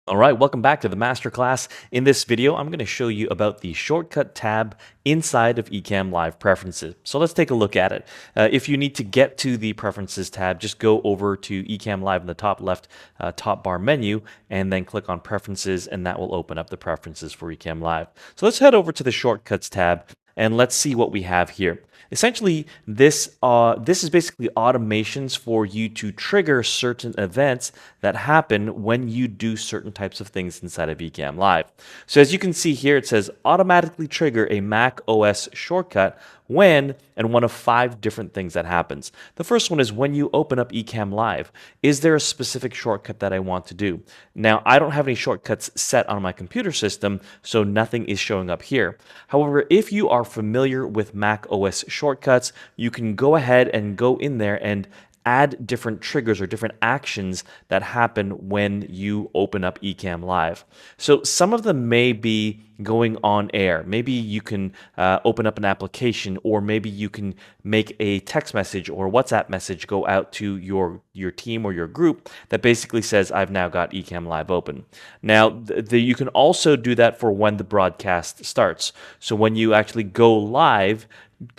All right, welcome back to the masterclass. In this video, I'm going to show you about the shortcut tab inside of Ecamm Live Preferences. So let's take a look at it. If you need to get to the Preferences tab, just go over to Ecamm Live in the top left top bar menu and then click on Preferences, and that will open up the preferences for Ecamm Live. So let's head over to the Shortcuts tab and let's see what we have here. Essentially, this is basically automations for you to trigger certain events that happen when you do certain types of things inside of Ecamm Live. So as you can see here, it says automatically trigger a Mac OS shortcut when, and one of 5 different things that happens. The first one is when you open up Ecamm Live. Is there a specific shortcut that I want to do? Now, I don't have any shortcuts set on my computer system, so nothing is showing up here. However, if you are familiar with Mac OS shortcuts, you can go ahead and go in there and add different triggers or different actions that happen when you open up Ecamm Live. So some of them may be going on air. Maybe you can open up an application, or maybe you can make a text message or WhatsApp message go out to your team or your group that basically says, I've now got Ecamm Live open. Now, you can also do that for when the broadcast starts. So when you actually go live,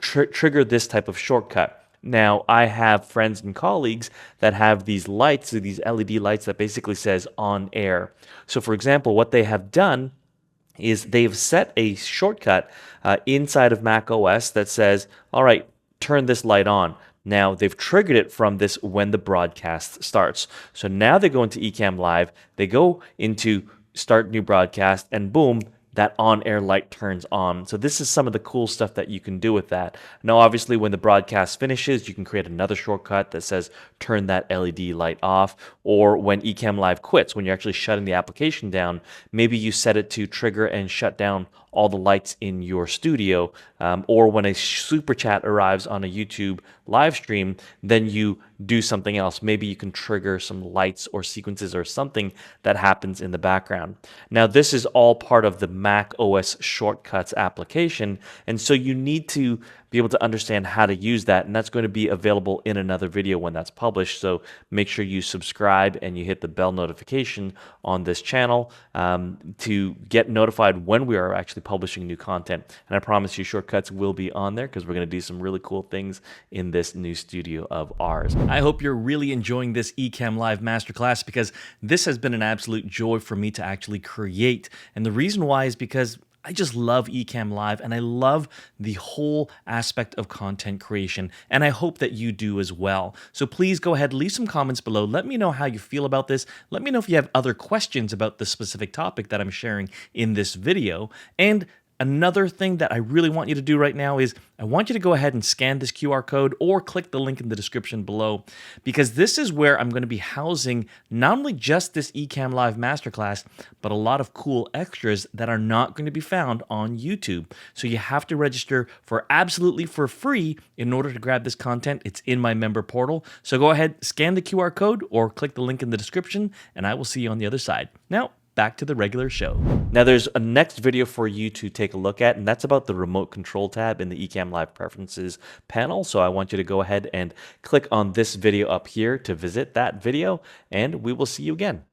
trigger this type of shortcut. Now, I have friends and colleagues that have these lights, these LED lights that basically says on air. So for example, what they have done is they've set a shortcut inside of Mac OS that says, all right, turn this light on. Now, they've triggered it from this when the broadcast starts. So now they go into Ecamm Live, they go into start new broadcast, and boom, that on-air light turns on. So this is some of the cool stuff that you can do with that. Now, obviously, when the broadcast finishes, you can create another shortcut that says turn that LED light off. Or when Ecamm Live quits, when you're actually shutting the application down, maybe you set it to trigger and shut down all the lights in your studio, or when a super chat arrives on a YouTube live stream, then you do something else. Maybe you can trigger some lights or sequences or something that happens in the background. Now, this is all part of the Mac OS Shortcuts application, and so you need to be able to understand how to use that, and that's going to be available in another video when that's published. So make sure you subscribe and you hit the bell notification on this channel to get notified when we are actually publishing new content. And I promise you, shortcuts will be on there because we're going to do some really cool things in this new studio of ours. I hope you're really enjoying this Ecamm Live Masterclass, because this has been an absolute joy for me to actually create. And the reason why is because I just love Ecamm Live, and I love the whole aspect of content creation, and I hope that you do as well. So please go ahead, leave some comments below. Let me know how you feel about this. Let me know if you have other questions about the specific topic that I'm sharing in this video. And another thing that I really want you to do right now is I want you to go ahead and scan this QR code or click the link in the description below, because this is where I'm going to be housing not only just this Ecamm Live Masterclass, but a lot of cool extras that are not going to be found on YouTube. So you have to register for absolutely for free in order to grab this content. It's in my member portal. So go ahead, scan the QR code or click the link in the description, and I will see you on the other side. Now, back to the regular show. Now, there's a next video for you to take a look at, and that's about the remote control tab in the Ecamm Live Preferences panel. So I want you to go ahead and click on this video up here to visit that video, and we will see you again.